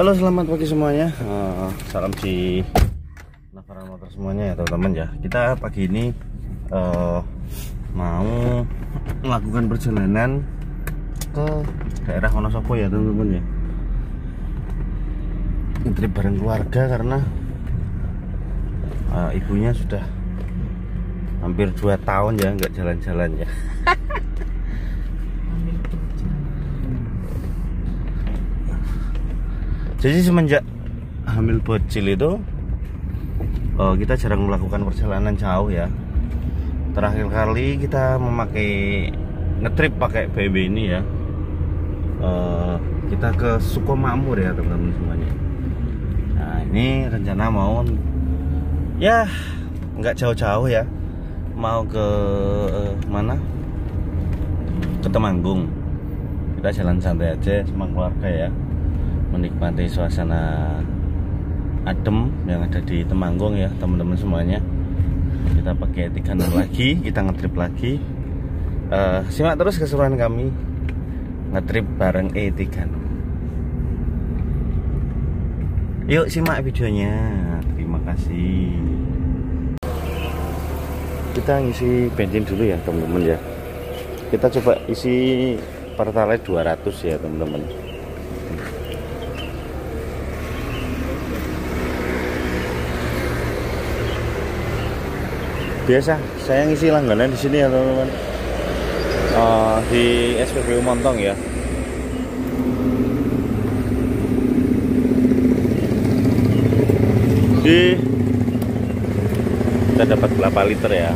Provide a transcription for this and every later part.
Halo, selamat pagi semuanya. Salam di Navaran Motor semuanya ya teman-teman ya. Kita pagi ini mau melakukan perjalanan ke daerah Wonosobo ya teman-teman ya. Trip bareng keluarga karena ibunya sudah hampir 2 tahun ya nggak jalan-jalan ya. Jadi semenjak hamil bocil itu kita jarang melakukan perjalanan jauh ya. Terakhir kali kita memakai ngetrip pakai BB ini ya, kita ke Sukomakmur ya teman-teman semuanya. Nah ini rencana mau ya nggak jauh-jauh ya, mau ke mana, ke Temanggung. Kita jalan santai aja sama keluarga ya, menikmati suasana adem yang ada di Temanggung ya teman-teman semuanya. Kita pakai 36 lagi, kita ngetrip lagi. Simak terus keseruan kami ngetrip bareng E36. Yuk simak videonya, terima kasih. Kita ngisi bensin dulu ya teman-teman ya. Kita coba isi Pertalite 200 ya teman-teman. Biasa saya ngisi langganan di sini ya teman-teman, di SPBU Montong ya. Kita dapat berapa liter ya?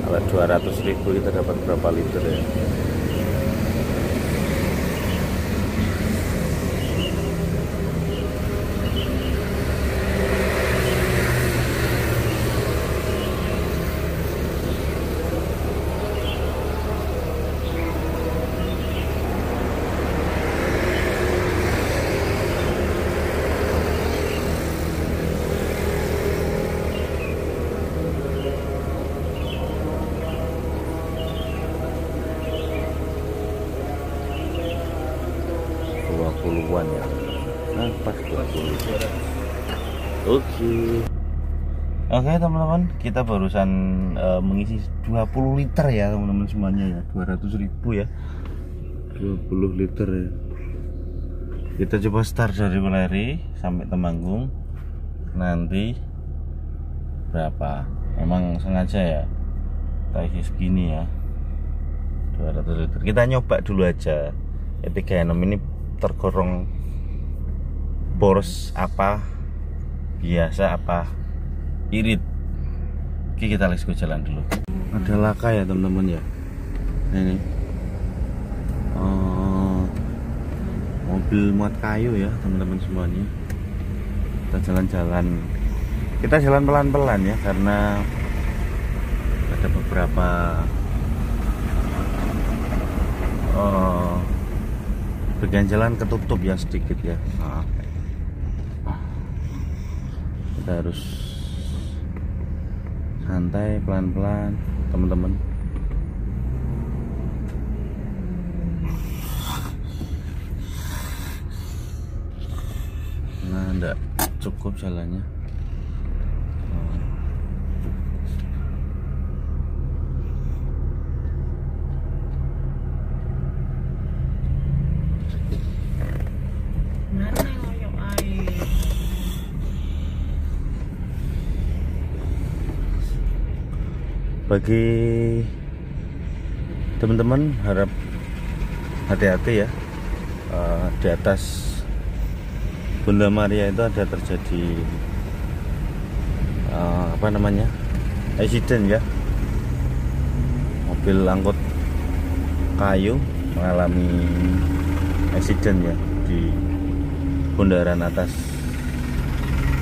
Kalau 200.000 kita dapat berapa liter ya? Puluhan ya, nah pas 20. Oke teman-teman, kita barusan mengisi 20 liter ya teman-teman semuanya ya, 200.000 ya, 20 liter ya. Kita coba start dari Weleri sampai Temanggung, nanti berapa, emang sengaja ya kita isi segini ya, 200 liter. Kita nyoba dulu aja E36 ini tergorong boros apa, biasa apa, irit. Oke, kita let's go jalan dulu. Ada laka ya teman-teman ya. Ini mobil muat kayu ya teman-teman semuanya. Kita jalan-jalan, kita jalan pelan-pelan ya karena ada beberapa bagian jalan ketutup ya sedikit ya. Kita harus santai pelan-pelan teman-teman. Nah enggak cukup jalannya. Bagi teman-teman harap hati-hati ya, di atas Bunda Maria itu ada terjadi apa namanya, accident ya. Mobil angkut kayu mengalami accident ya di bundaran atas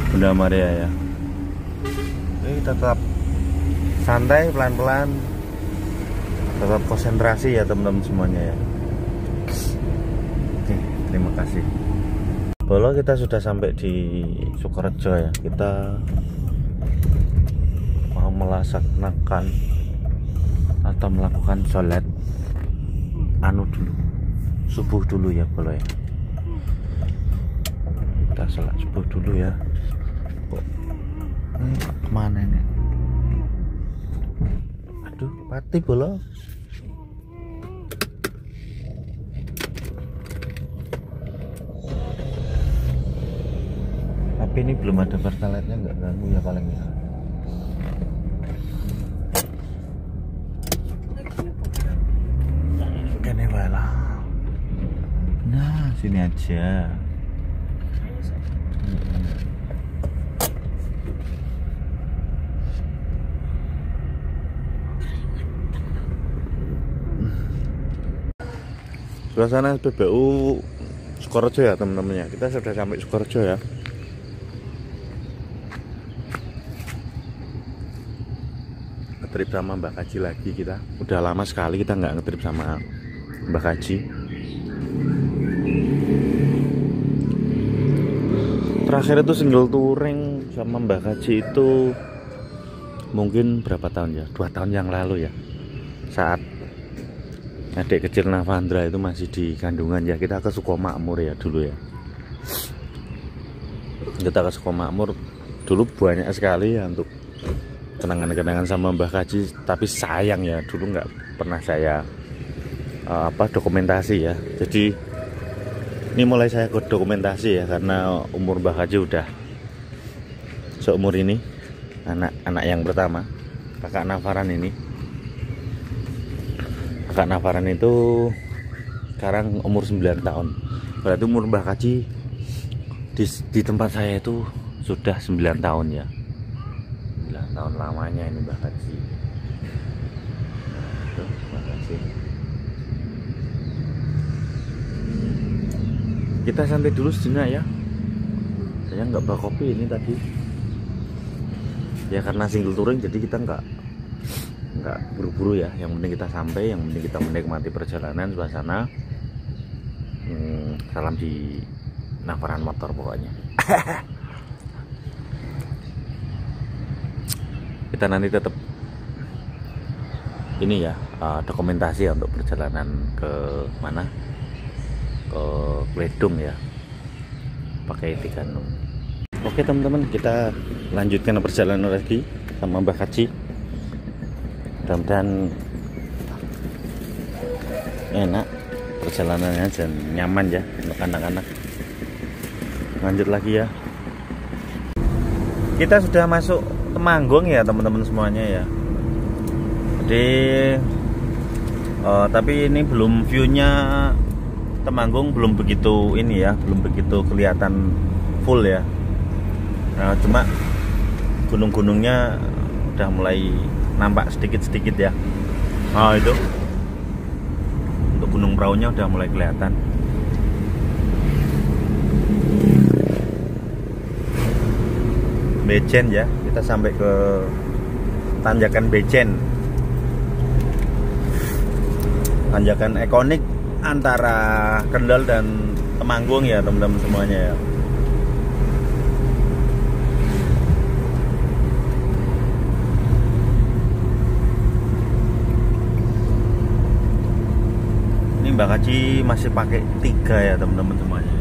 Bunda Maria ya. Jadi tetap santai pelan-pelan, tetap konsentrasi ya teman-teman semuanya ya. Oke, terima kasih. Bolo kita sudah sampai di Sukorejo ya. Kita mau melaksanakan atau melakukan sholat anu dulu, subuh dulu ya Bolo ya. kita sholat subuh dulu ya. Kok kemana ini? Aduh, pati bolo. Tapi ini belum ada pertalaitnya, nggak ganggu ya paling ya. Kene wae lah. Nah, sini aja. Suasana SPBU Sukorejo ya teman-temannya. Kita sudah sampai Sukorejo ya. Ngetrip sama Mbak Kaji lagi kita. Udah lama sekali kita nggak ngetrip sama Mbak Kaji. Terakhir itu single touring sama Mbak Kaji itu mungkin berapa tahun ya? 2 tahun yang lalu ya. Saat adik kecil Navandra itu masih di kandungan ya. Kita ke Sukomakmur ya dulu ya. Kita ke Sukomakmur dulu banyak sekali ya untuk kenangan-kenangan sama Mbah Kaji. Tapi sayang ya dulu nggak pernah saya dokumentasi ya. Jadi ini mulai saya dokumentasi ya, karena umur Mbah Kaji udah seumur ini. Anak yang pertama, kakak Navaran ini. Kakak Navaran itu sekarang umur 9 tahun. Berarti umur Mbah Kaji di tempat saya itu sudah 9 tahun ya. 9 tahun lamanya ini Mbah Kaji. Tuh, Mbah Kaji. Kita santai dulu sejenak ya. Saya nggak bawa kopi ini tadi. Ya karena single touring jadi kita nggak buru-buru ya. Yang penting kita sampai, yang penting kita menikmati perjalanan, suasana. Salam di Navaran motor pokoknya. Kita nanti tetap ini ya, dokumentasi ya untuk perjalanan ke mana, ke Kledung ya, pakai Tiganung. Oke teman-teman, kita lanjutkan perjalanan lagi sama Mbah Kaji. Mudah-mudahan enak perjalanannya dan nyaman ya untuk anak-anak. Lanjut lagi ya. Kita sudah masuk Temanggung ya teman-teman semuanya ya. Jadi tapi ini belum, viewnya Temanggung belum begitu ini ya, belum begitu kelihatan full ya. Nah, cuma gunung-gunungnya udah mulai nampak sedikit-sedikit ya. Nah itu untuk Gunung Praunya udah mulai kelihatan. Bejen ya, kita sampai ke tanjakan Bejen, tanjakan ikonik antara Kendal dan Temanggung ya teman-teman semuanya ya. Mbak Kaji masih pakai 3 ya teman-teman semuanya.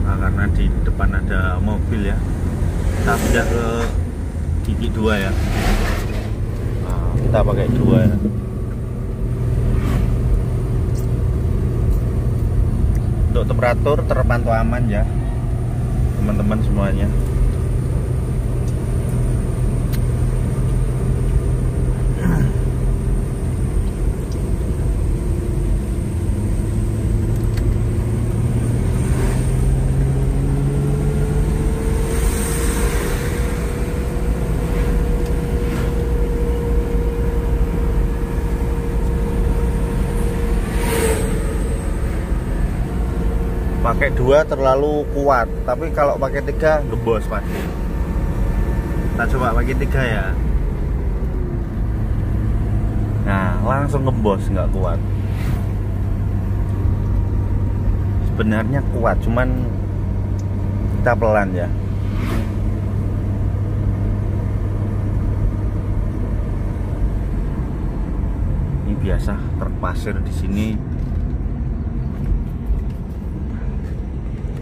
Nah, karena di depan ada mobil ya, kita pindah ke gigi 2 ya. Nah, kita pakai 2 ya. Untuk temperatur terpantau aman ya teman-teman semuanya. Pakai 2 terlalu kuat, tapi kalau pakai 3 ngebos pasti. Kita coba pakai 3 ya. Nah, langsung ngebos, nggak kuat. Sebenarnya kuat, cuman kita pelan ya. Ini biasa truk pasir di sini.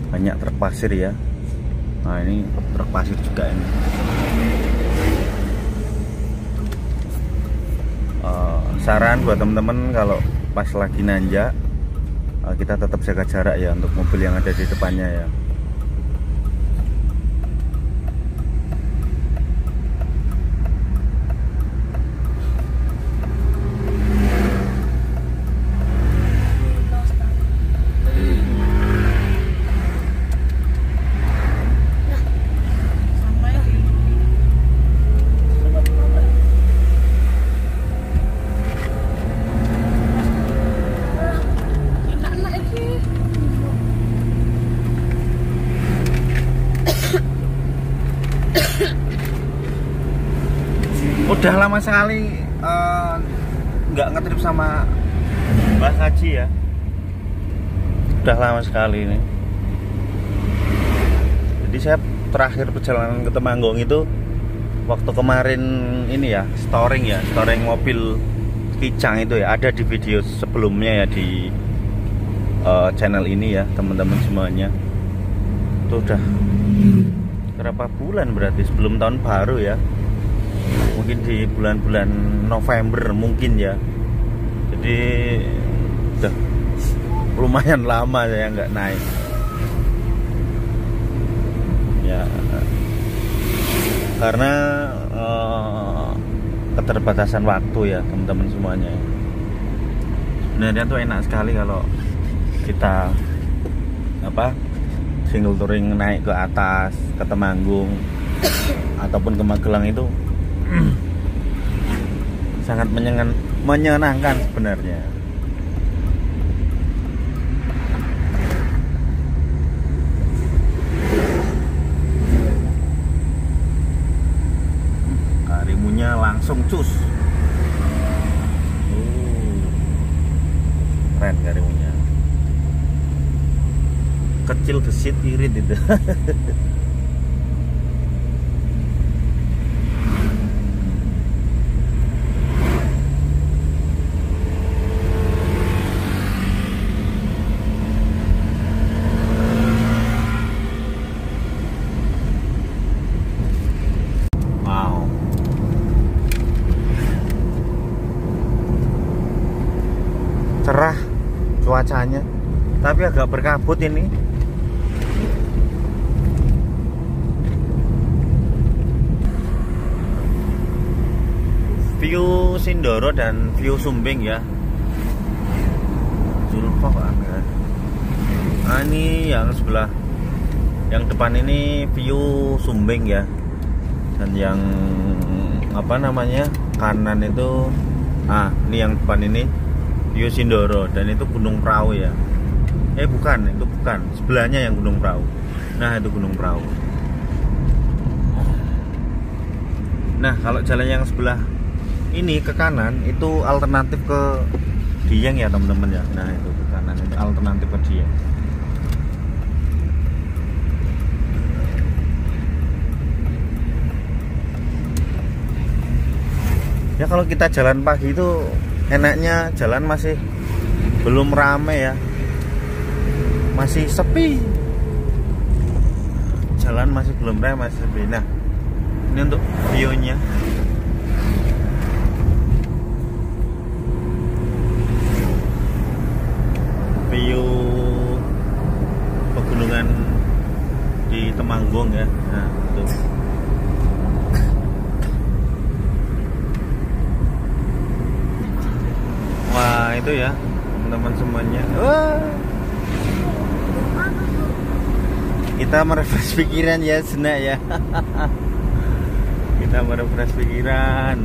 Banyak truk pasir ya. Nah ini truk pasir juga ini. Saran buat teman-teman kalau pas lagi nanjak, kita tetap jaga jarak ya untuk mobil yang ada di depannya ya. Udah lama sekali nggak ngetrip sama Mbak Haji ya. Udah lama sekali ini. Jadi saya terakhir perjalanan ke Temanggung itu waktu kemarin ini ya, storing mobil Kijang itu ya. Ada di video sebelumnya ya di channel ini ya teman-teman semuanya. Itu udah berapa bulan berarti sebelum tahun baru ya. Mungkin di bulan-bulan November mungkin ya. Jadi udah lumayan lama saya nggak naik ya, karena keterbatasan waktu ya teman-teman semuanya. Sebenarnya tuh enak sekali kalau kita single touring naik ke atas ke Temanggung ataupun ke Magelang itu sangat menyenangkan sebenarnya. Rimunya langsung cus. Keren rimunya. Kecil gesit irit itu. Cerah cuacanya, tapi agak berkabut ini. View Sindoro dan view Sumbing ya. Zulfa ya. Nah ini yang sebelah, yang depan ini view Sumbing ya, dan yang kanan itu ini yang depan ini view Sindoro, dan itu Gunung Prau ya. Bukan, itu bukan. Sebelahnya yang Gunung Prau. Nah, itu Gunung Prau. Nah, kalau jalan yang sebelah ini ke kanan itu alternatif ke Dieng ya, teman-teman ya. Nah, itu ke kanan itu alternatif ke Dieng. Ya kalau kita jalan pagi itu enaknya jalan masih belum rame ya, masih sepi, jalan masih belum rame, masih sepi. Nah ini untuk view-nya. View pegunungan di Temanggung ya. Nah itu. Wah itu ya teman-teman semuanya. Wah. Kita merefresh pikiran ya senak ya. Kita merefresh pikiran.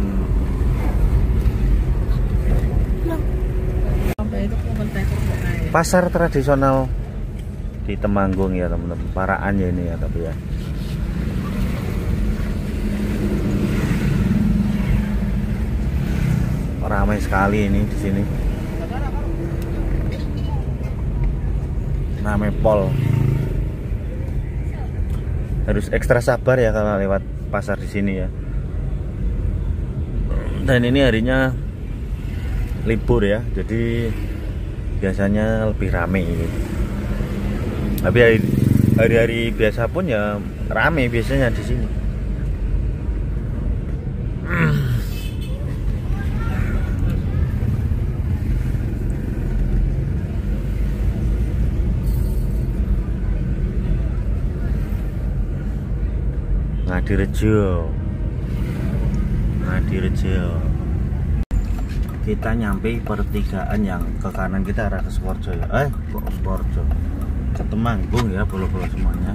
Pasar tradisional di Temanggung ya teman-teman. Paraan ya ini ya tapi ya. Ramai sekali ini di sini. Ramai pol. Harus ekstra sabar ya kalau lewat pasar di sini ya. Dan ini harinya libur ya, jadi biasanya lebih ramai ini. Tapi hari-hari biasa pun ya rame biasanya di sini. Ngadirejo. Kita nyampe pertigaan yang ke kanan kita arah ke Sukoharjo ya. Kok Sukoharjo? Ke Temanggung ya, bolo-bolo semuanya.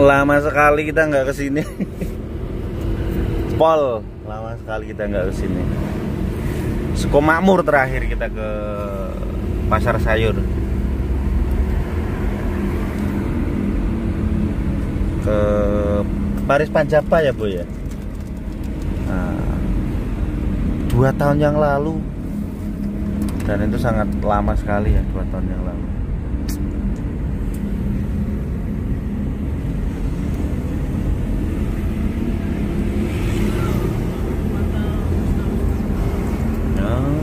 Lama sekali kita nggak kesini. Pol, lama sekali kita nggak kesini. Sukomakmur terakhir kita ke pasar sayur. Ke Paris Panjapa ya Bu ya. Nah, 2 tahun yang lalu. Dan itu sangat lama sekali ya, 2 tahun yang lalu.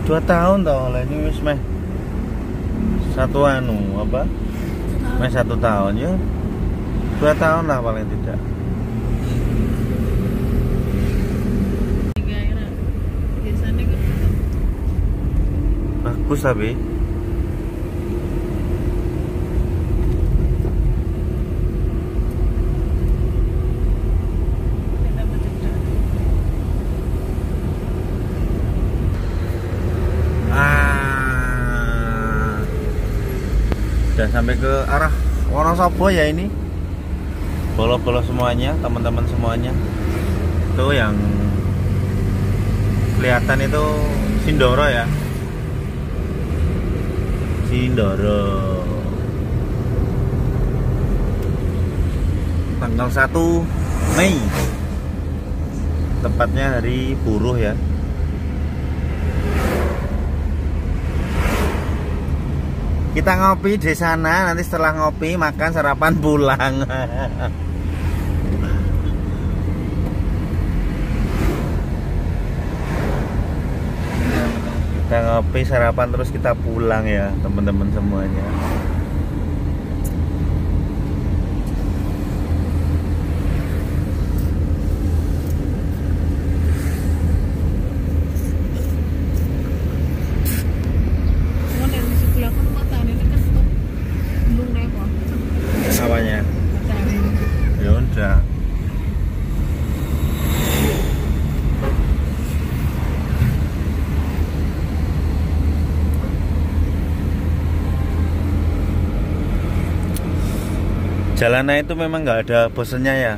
Dua tahun tau lah ini wis meh satu apa? Meh 1 tahun ya. 2 tahun lah paling tidak. Bagus tapi. Udah sampai ke arah Wonosobo ya ini. Bolo-bolo semuanya, teman-teman semuanya. Tuh yang kelihatan itu Sindoro ya. Sindoro. Tanggal 1 Mei. Tepatnya hari buruh ya. Kita ngopi di sana, nanti setelah ngopi makan sarapan pulang. Kita ngopi sarapan terus kita pulang ya teman-teman semuanya. Apanya? Ya udah. Jalanan itu memang nggak ada bosannya ya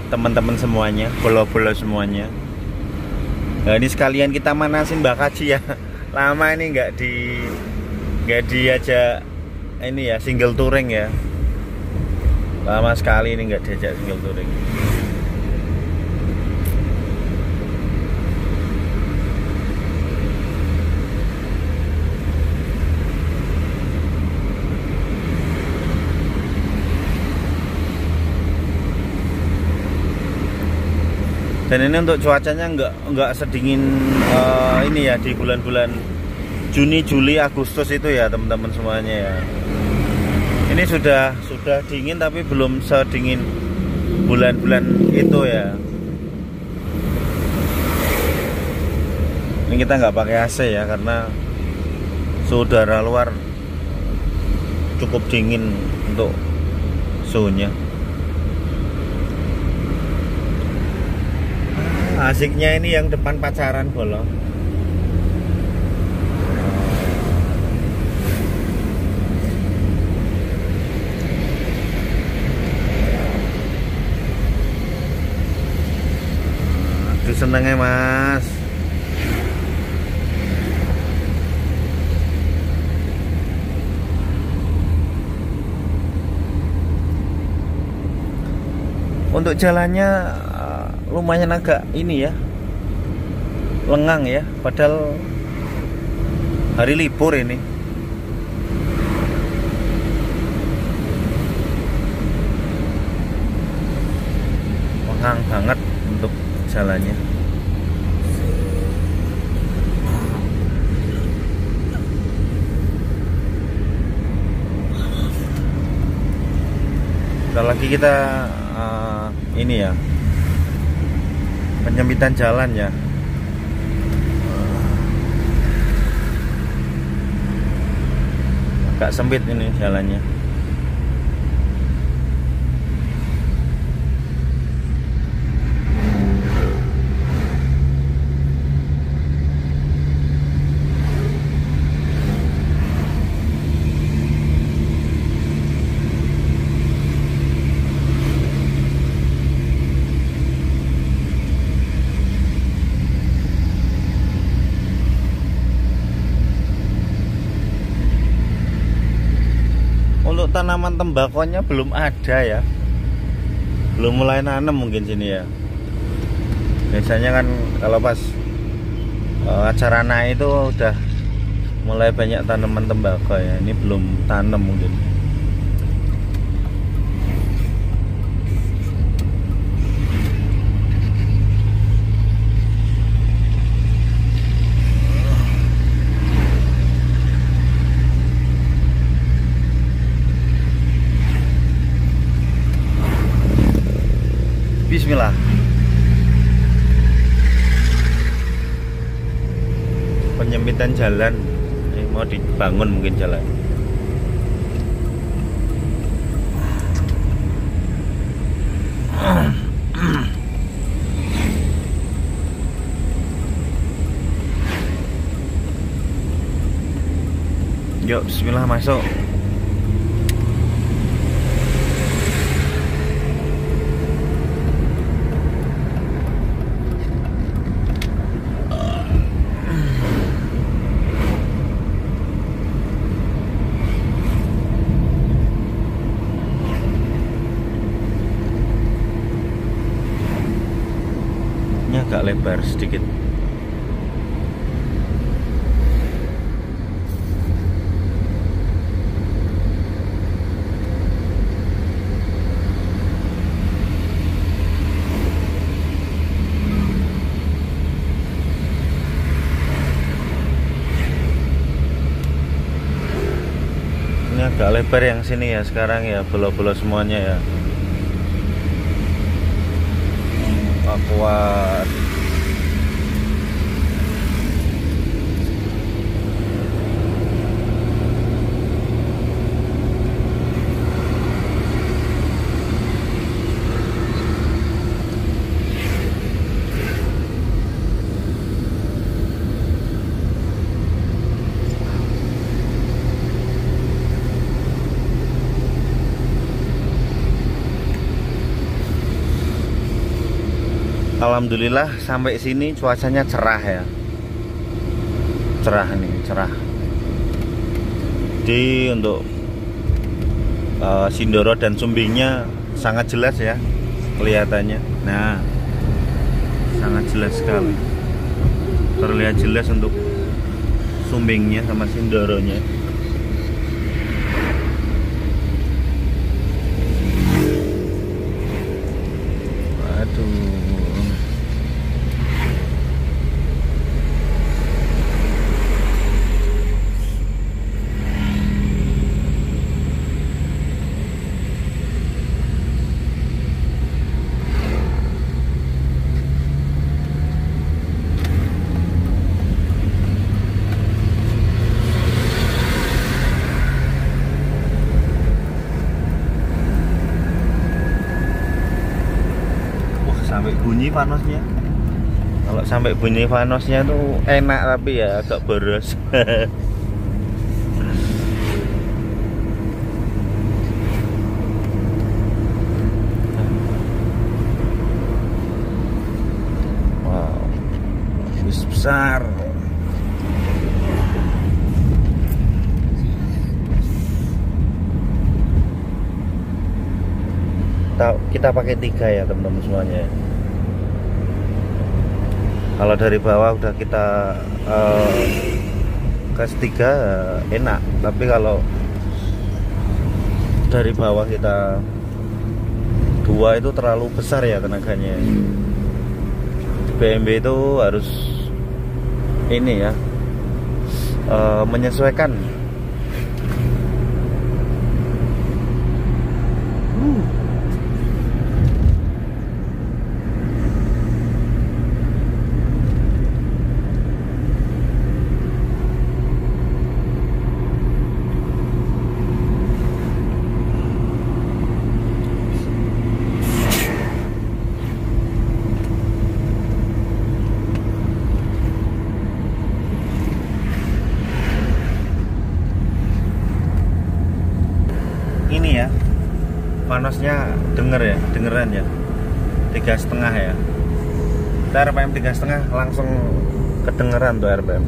teman-teman semuanya, bolo-bolo semuanya. Nah ini sekalian kita manasin Mbak Kaji ya. Lama ini nggak diajak ini ya single touring ya. Lama sekali ini nggak diajak single touring. Dan ini untuk cuacanya nggak sedingin ini ya di bulan-bulan Juni, Juli, Agustus itu ya teman-teman semuanya ya. Ini sudah dingin tapi belum sedingin bulan-bulan itu ya. Ini kita nggak pakai AC ya karena suhu udara luar cukup dingin untuk suhunya. Asiknya ini yang depan pacaran bolo. Senengnya mas. Untuk jalannya lumayan agak ini ya, lengang ya, padahal hari libur ini. Lengang banget untuk jalannya. Sekali lagi kita ini ya, penyempitan jalan ya. Agak sempit ini jalannya. Untuk tanaman tembakonya belum ada ya, belum mulai nanam mungkin sini ya. Biasanya kan kalau pas acara naik itu udah mulai banyak tanaman tembakau ya. Ini belum tanam mungkin. Bismillah. Penyempitan jalan. Ini mau dibangun mungkin jalan. Yuk, bismillah masuk. Agak lebar sedikit. Ini agak lebar yang sini ya sekarang ya, belo-belo semuanya ya. Kuat. Alhamdulillah sampai sini cuacanya cerah ya. Cerah nih, cerah. Jadi untuk Sindoro dan Sumbingnya sangat jelas ya kelihatannya. Nah, sangat jelas sekali. Terlihat jelas untuk Sumbingnya sama Sindoronya. Waduh. Sampai bunyi panosnya. Kalau sampai bunyi panosnya tuh enak, tapi ya agak boros. Wow, bus besar. Kita pakai 3 ya teman-teman semuanya. Kalau dari bawah udah kita gas 3 enak, tapi kalau dari bawah kita 2 itu terlalu besar ya tenaganya. BMW itu harus ini ya, menyesuaikan. Ini ya, panasnya dengeran ya, 3,5 ya. Kita RPM 3,5 langsung kedengeran tuh RPM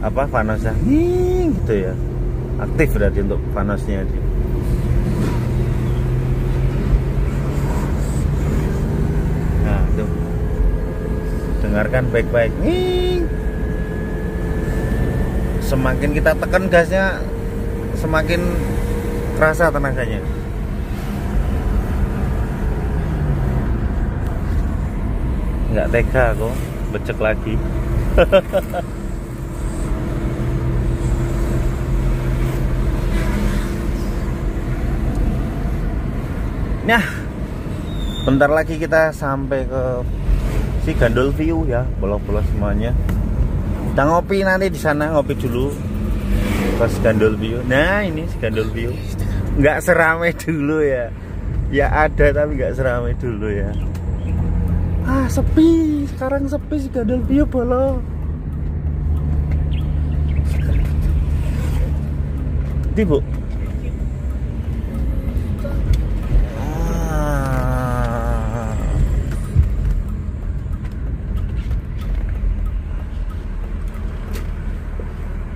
apa panasnya, gitu ya, aktif berarti untuk panasnya sih. Nah tuh, dengarkan baik-baik. Semakin kita tekan gasnya, semakin kerasa tenaganya. Nggak tega kok, becek lagi. Nah, bentar lagi kita sampai ke si Gandul View ya, bolos-bolos semuanya. Kita ngopi nanti di sana, ngopi dulu pas Gandul View. Nah ini si Gandul View nggak seramai dulu ya, ya ada tapi nggak seramai dulu ya. Sepi, sekarang sepi si Gandul View bolo. Bu.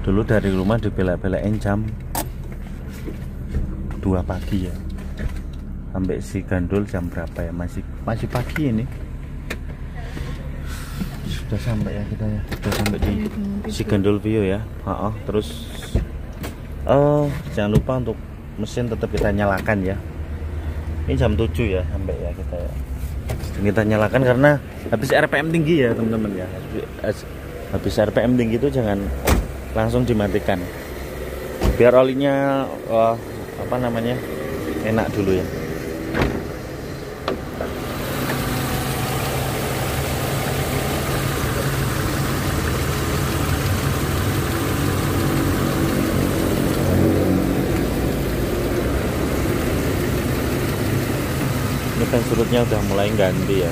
Dulu dari rumah dibelak-belakin jam 2 pagi ya, sampai si Gandul jam berapa ya, masih pagi ini. Sudah sampai ya kita ya, sudah sampai di si Gandul View ya. Terus jangan lupa untuk mesin tetap kita nyalakan ya. Ini jam 7 ya sampai ya kita ya. Kita nyalakan karena habis RPM tinggi ya teman-teman ya. Habis RPM tinggi itu jangan langsung dimatikan, biar olinya apa namanya, enak dulu ya. Ini kan surutnya udah mulai ganti ya.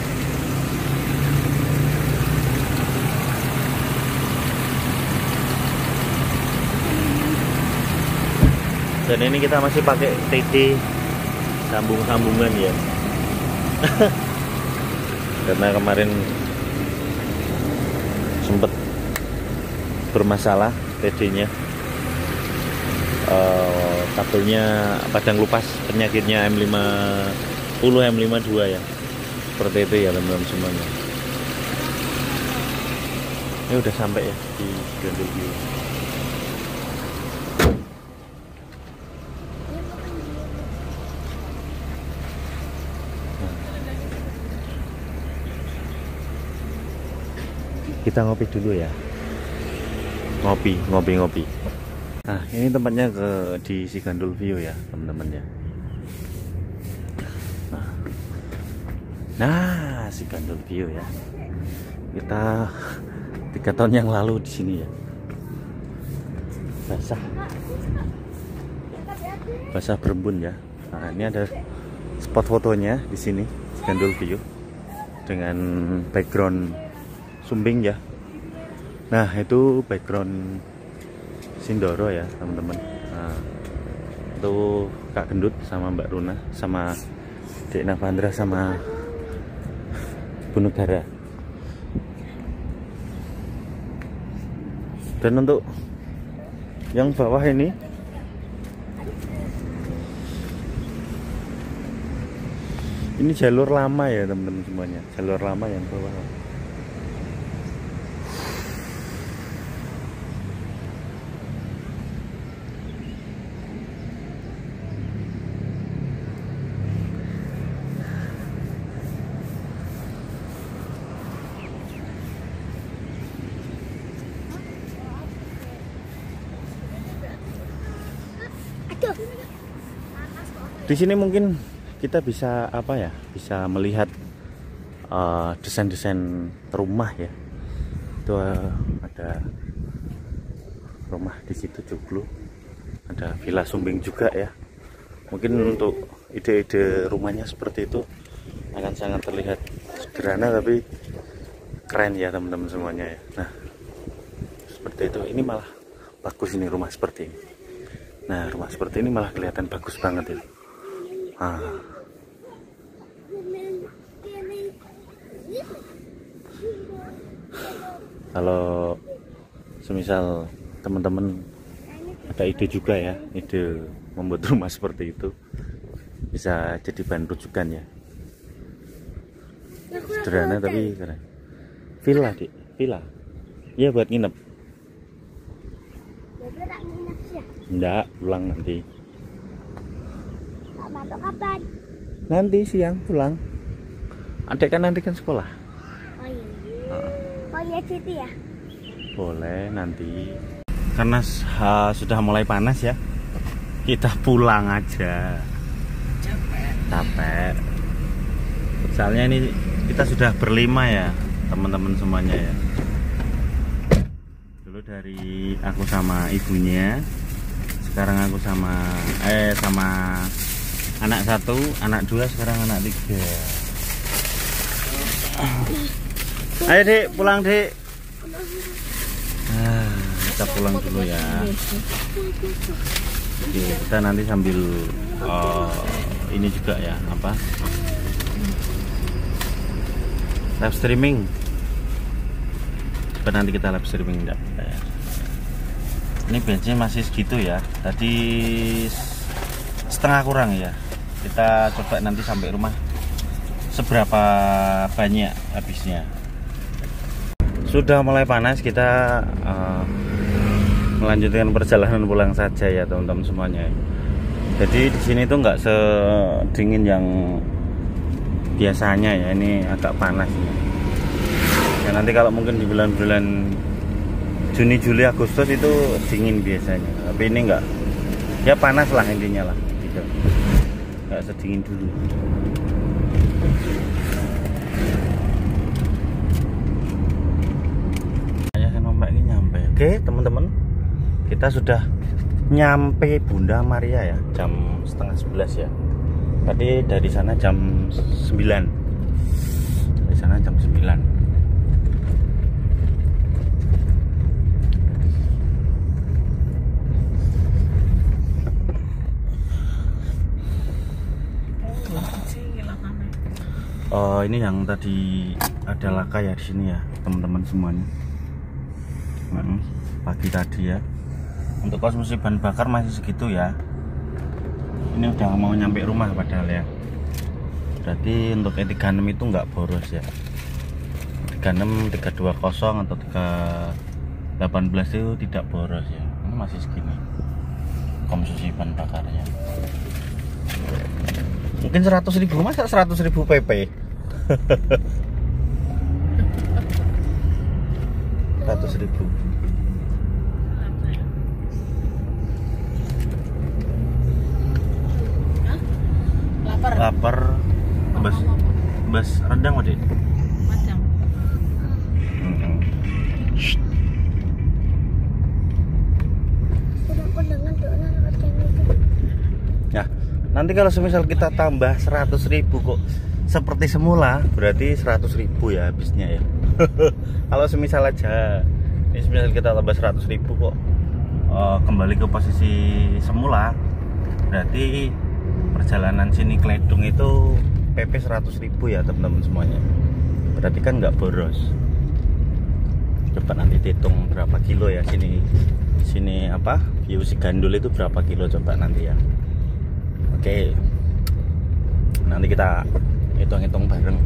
Dan ini kita masih pakai TD sambung-sambungan ya. Karena kemarin sempet bermasalah TD-nya, kabelnya padang lupas, penyakitnya M50 M52 ya. Seperti itu ya teman-teman semuanya. Ini udah sampai ya di Gandul View. Kita ngopi dulu ya, ngopi. Nah ini tempatnya di si Gandul View ya teman-teman ya. Nah si Gandul View ya, kita 3 tahun yang lalu di sini ya, basah berembun ya. Nah ini ada spot fotonya di sini Gandul View dengan background Sumbing ya. Nah itu background Sindoro ya teman-teman. Nah, itu Kak Gendut sama Mbak Runa sama Dek Navandra sama Bu Negara. Dan untuk yang bawah ini jalur lama ya teman-teman semuanya, jalur lama yang bawah. Di sini mungkin kita bisa apa ya, bisa melihat desain-desain rumah ya. Itu ada rumah di situ Joglo, ada Villa Sumbing juga ya. Mungkin untuk ide-ide rumahnya seperti itu akan sangat terlihat sederhana tapi keren ya teman-teman semuanya ya. Nah seperti itu, ini malah bagus ini rumah seperti ini. Nah rumah seperti ini malah kelihatan bagus banget ya. Kalau semisal teman-teman ada ide juga ya, ide membuat rumah seperti itu, bisa jadi bahan rujukan ya. Sederhana tapi keren. Villa dik, villa. Iya buat nginep. Enggak, pulang nanti. Masuk kapan? Nanti siang pulang. Adek kan nanti kan sekolah. Oh iya. Oh iya situ ya. Boleh nanti. Karena sudah mulai panas ya, kita pulang aja. Capek. Soalnya ini kita sudah berlima ya, teman-teman semuanya ya. Dulu dari aku sama ibunya, sekarang aku sama anak 1, anak 2, sekarang anak 3. Ayo Dek, pulang Dek. Kita pulang dulu ya. Oke, kita nanti sambil ini juga ya, apa, live streaming. Coba nanti kita live streaming enggak ya. Ini bensin masih segitu ya, tadi setengah kurang ya. Kita coba nanti sampai rumah seberapa banyak habisnya. Sudah mulai panas, kita melanjutkan perjalanan pulang saja ya teman-teman semuanya. Jadi di sini tuh nggak sedingin yang biasanya ya, ini agak panas ya. Nanti kalau mungkin di bulan-bulan Juni, Juli, Agustus itu dingin biasanya, tapi ini enggak, ya panas lah intinya lah gitu. Nggak sedingin dulu. Oke teman-teman, kita sudah nyampe Bunda Maria ya, jam setengah 11 ya. Tadi dari sana jam 9. Dari sana jam 9. Oh, ini yang tadi ada laka ya di sini ya, teman-teman semuanya. Pagi tadi ya. Untuk konsumsi bahan bakar masih segitu ya. Ini udah mau nyampe rumah padahal ya. Berarti untuk E36 itu nggak boros ya. 36, 320 atau 318 itu tidak boros ya. Ini masih segini konsumsi bahan bakarnya. Mungkin 100.000, masa 100.000 PP? 100.000. Lapar. Bas rendang Dek. Madang. Ya, nanti kalau semisal kita tambah 100.000 kok seperti semula, berarti 100.000 ya habisnya ya. Kalau semisal aja ini semisal kita tambah 100.000 kok kembali ke posisi semula, berarti perjalanan sini Kledung itu PP 100.000 ya teman-teman semuanya. Berarti kan nggak boros. Coba nanti hitung berapa kilo ya sini apa view si Gandul itu berapa kilo, coba nanti ya. Oke, nanti kita hitung-hitung bareng.